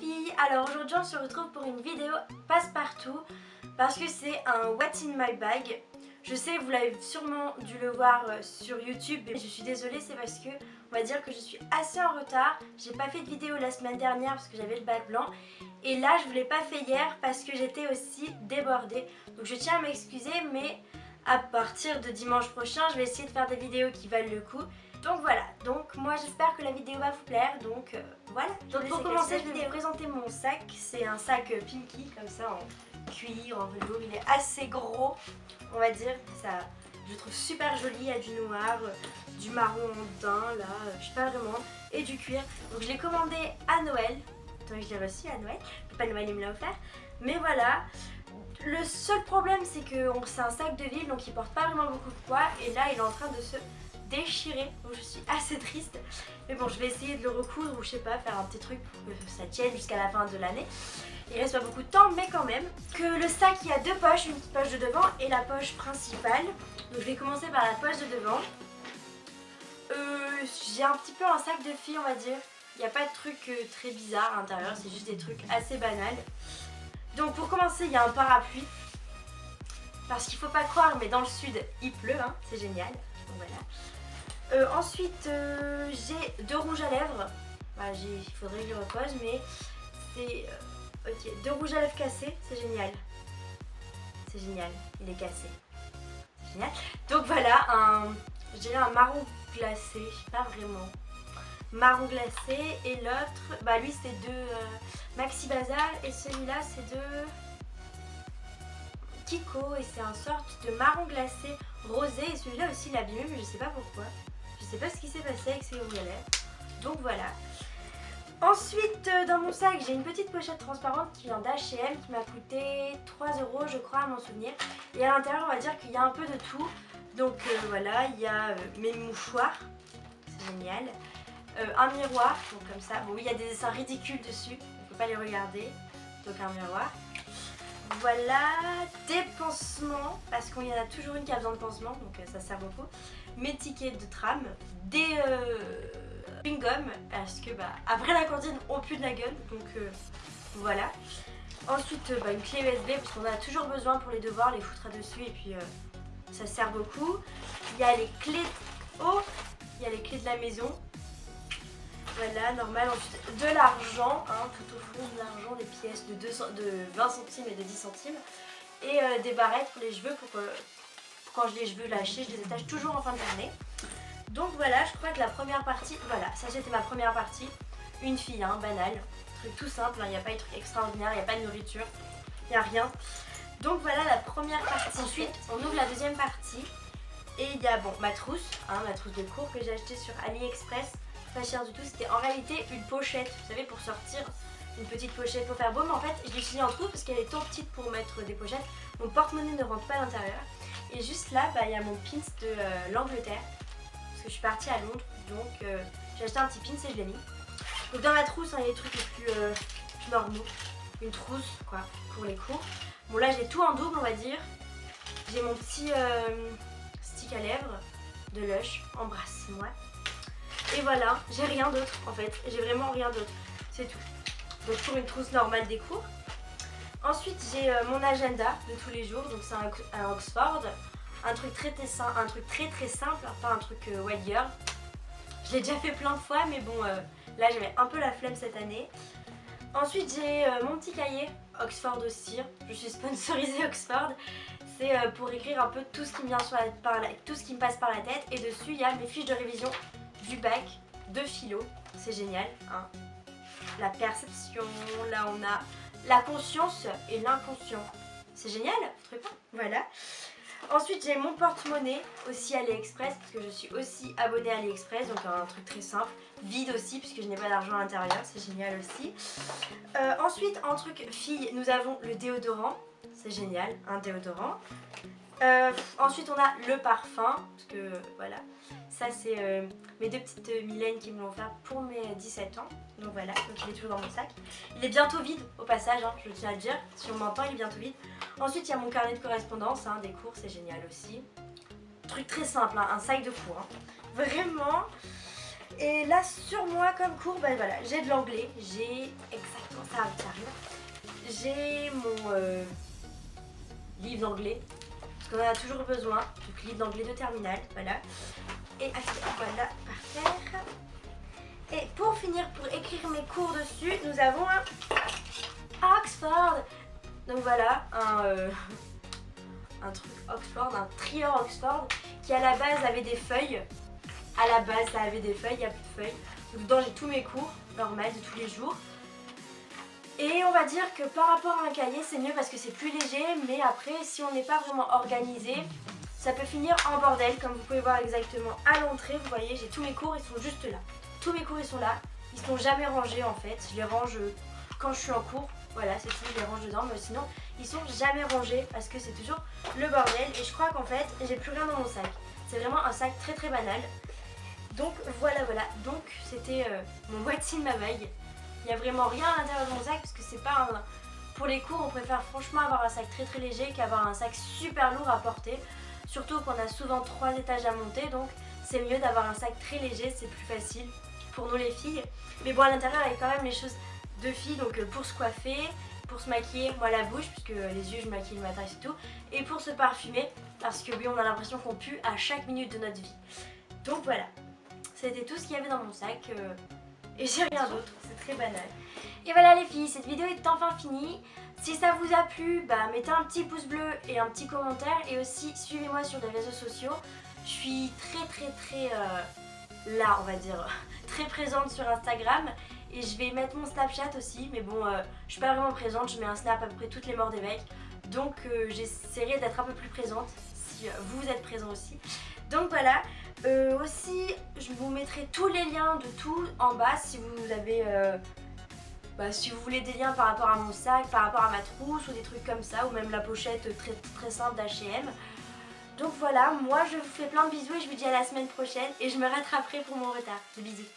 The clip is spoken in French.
filles, alors aujourd'hui on se retrouve pour une vidéo passe-partout parce que c'est un What's in my bag. Je sais, vous l'avez sûrement dû le voir sur YouTube, mais je suis désolée, c'est parce que on va dire que je suis assez en retard. J'ai pas fait de vidéo la semaine dernière parce que j'avais le bac blanc, et là je vous l'ai pas fait hier parce que j'étais aussi débordée. Donc je tiens à m'excuser, mais à partir de dimanche prochain je vais essayer de faire des vidéos qui valent le coup. Donc voilà, donc moi j'espère que la vidéo va vous plaire, donc voilà. Donc pour commencer, je vais vous présenter mon sac. C'est un sac Pinky, comme ça, en cuir, en velours. Il est assez gros, on va dire. Ça, je le trouve super joli. Il y a du noir, du marron daim, là, je sais pas vraiment, et du cuir. Donc je l'ai commandé à Noël. Donc je l'ai reçu à Noël. Papa Noël il me l'a offert. Mais voilà. Le seul problème, c'est que c'est un sac de ville, donc il porte pas vraiment beaucoup de poids. Et là, il est en train de se déchiré, donc je suis assez triste, mais bon, je vais essayer de le recoudre ou je sais pas, faire un petit truc pour que ça tienne jusqu'à la fin de l'année. Il reste pas beaucoup de temps, mais quand même. Que le sac, il y a deux poches, une petite poche de devant et la poche principale. Donc je vais commencer par la poche de devant. J'ai un petit peu un sac de fille, on va dire. Il n'y a pas de trucs très bizarres à l'intérieur, c'est juste des trucs assez banals. Donc pour commencer, il y a un parapluie, parce qu'il faut pas croire, mais dans le sud il pleut, hein, c'est génial. Donc voilà. Ensuite, j'ai deux rouges à lèvres. Bah, il faudrait que je le repose, mais c'est ok. Deux rouges à lèvres cassés, c'est génial. C'est génial, il est cassé. C'est génial. Donc voilà, je dirais un marron glacé, je sais pas vraiment. Marron glacé, et l'autre, bah lui c'est de Maxi Bazar, et celui-là c'est de Kiko, et c'est un sorte de marron glacé rosé, et celui-là aussi il est abîmé, mais je sais pas pourquoi. Je sais pas ce qui s'est passé avec ces rouges à lèvres. Donc voilà. Ensuite, dans mon sac, j'ai une petite pochette transparente qui vient d'H&M, qui m'a coûté 3 € je crois à mon souvenir. Et à l'intérieur, on va dire qu'il y a un peu de tout. Donc voilà, il y a mes mouchoirs, c'est génial. Un miroir, donc comme ça. Bon, il y a des dessins ridicules dessus, il ne faut pas les regarder. Donc un miroir. Voilà, des pansements, parce qu'il y en a toujours une qui a besoin de pansements, donc ça sert beaucoup. Mes tickets de tram, des chewing-gum, parce que bah, après la cantine on pue de la gueule, donc voilà. Ensuite une clé USB, parce qu'on a toujours besoin pour les devoirs, les foutre dessus, et puis ça sert beaucoup. Il y a les clés, il y a les clés de la maison. Voilà, normal. Ensuite, de l'argent, hein, tout au fond de l'argent, des pièces de 20 centimes et de 10 centimes. Et des barrettes pour les cheveux, pour que quand j'ai les cheveux lâchés, je les attache toujours en fin de journée. Donc voilà, je crois que la première partie, voilà, ça c'était ma première partie. Une fille, hein, banale, truc tout simple, il n'y a pas de truc extraordinaire, il n'y a pas de nourriture, il n'y a rien. Donc voilà la première partie. Ensuite, on ouvre la deuxième partie. Et il y a, bon, ma trousse, hein, ma trousse de cours que j'ai achetée sur AliExpress. Pas cher du tout, c'était en réalité une pochette, vous savez, pour sortir, une petite pochette pour faire beau, mais en fait je l'ai utilisée en trou parce qu'elle est trop petite pour mettre des pochettes. Mon porte-monnaie ne rentre pas à l'intérieur, et juste là bah, il y a mon pins de l'Angleterre, parce que je suis partie à Londres, donc j'ai acheté un petit pins et je l'ai mis. Donc dans ma trousse, hein, il y a des trucs les plus normaux, une trousse quoi, pour les cours. Bon là j'ai tout en double, on va dire. J'ai mon petit stick à lèvres de Lush, embrasse-moi. Et voilà, j'ai rien d'autre en fait, j'ai vraiment rien d'autre, c'est tout. Donc pour une trousse normale des cours. Ensuite j'ai mon agenda de tous les jours, donc c'est un Oxford, un truc très simple, pas un truc white girl. Je l'ai déjà fait plein de fois, mais bon là j'avais un peu la flemme cette année. Ensuite j'ai mon petit cahier Oxford aussi, je suis sponsorisée Oxford. C'est pour écrire un peu tout ce qui me vient tout ce qui me passe par la tête, et dessus il y a mes fiches de révision du bac de philo, c'est génial, hein. La perception, là on a la conscience et l'inconscient, c'est génial, vous trouvez pas? Voilà. Ensuite j'ai mon porte-monnaie aussi AliExpress, parce que je suis aussi abonnée à AliExpress, donc un truc très simple, vide aussi puisque je n'ai pas d'argent à l'intérieur, c'est génial aussi. Ensuite en truc fille, nous avons le déodorant, c'est génial, un déodorant. Ensuite on a le parfum, parce que voilà, ça c'est mes deux petites Mylène qui me l'ont offert pour mes 17 ans. Donc voilà, donc il est toujours dans mon sac. Il est bientôt vide au passage, hein, je tiens à le dire, si on m'entend il est bientôt vide. Ensuite il y a mon carnet de correspondance, hein, des cours, c'est génial aussi. Truc très simple, hein, un sac de cours, hein. Vraiment. Et là sur moi comme cours, bah voilà, j'ai de l'anglais, j'ai exactement ça arrive. J'ai mon livre d'anglais, parce qu'on en a toujours besoin, donc livre d'anglais de terminale, voilà. Et voilà, par terre. Et pour finir, pour écrire mes cours dessus, nous avons un Oxford. Donc voilà, un truc Oxford, un trieur Oxford qui à la base avait des feuilles. À la base, ça avait des feuilles, il n'y a plus de feuilles. Donc dedans, j'ai tous mes cours normaux de tous les jours. Et on va dire que par rapport à un cahier, c'est mieux parce que c'est plus léger. Mais après, si on n'est pas vraiment organisé, ça peut finir en bordel. Comme vous pouvez voir exactement à l'entrée, vous voyez, j'ai tous mes cours, ils sont juste là. Tous mes cours, ils sont là. Ils sont jamais rangés en fait. Je les range quand je suis en cours. Voilà, c'est tout, je les range dedans. Mais sinon, ils sont jamais rangés parce que c'est toujours le bordel. Et je crois qu'en fait, j'ai plus rien dans mon sac. C'est vraiment un sac très très banal. Donc voilà. Donc c'était mon boîtier de ma bague. Il n'y a vraiment rien à l'intérieur de mon sac parce que c'est pas un... Pour les cours, on préfère franchement avoir un sac très très léger qu'avoir un sac super lourd à porter. Surtout qu'on a souvent 3 étages à monter, donc c'est mieux d'avoir un sac très léger, c'est plus facile pour nous les filles. Mais bon, à l'intérieur, il y a quand même les choses de filles, donc pour se coiffer, pour se maquiller, moi la bouche, puisque les yeux je maquille le matin et c'est tout, et pour se parfumer, parce que oui, on a l'impression qu'on pue à chaque minute de notre vie. Donc voilà, c'était tout ce qu'il y avait dans mon sac, et j'ai rien d'autre, c'est très banal. Et voilà les filles, cette vidéo est enfin finie. Si ça vous a plu, bah, mettez un petit pouce bleu et un petit commentaire, et aussi suivez-moi sur les réseaux sociaux. Je suis très là, on va dire, très présente sur Instagram, et je vais mettre mon Snapchat aussi, mais bon, je suis pas vraiment présente, je mets un snap à peu près toutes les morts des mecs, donc j'essaierai d'être un peu plus présente, si vous êtes présents aussi. Donc voilà, aussi je vous mettrai tous les liens de tout en bas si vous avez... si vous voulez des liens par rapport à mon sac, par rapport à ma trousse ou des trucs comme ça, ou même la pochette très simple d'H&M. Donc voilà, moi je vous fais plein de bisous et je vous dis à la semaine prochaine et je me rattraperai pour mon retard. Des bisous.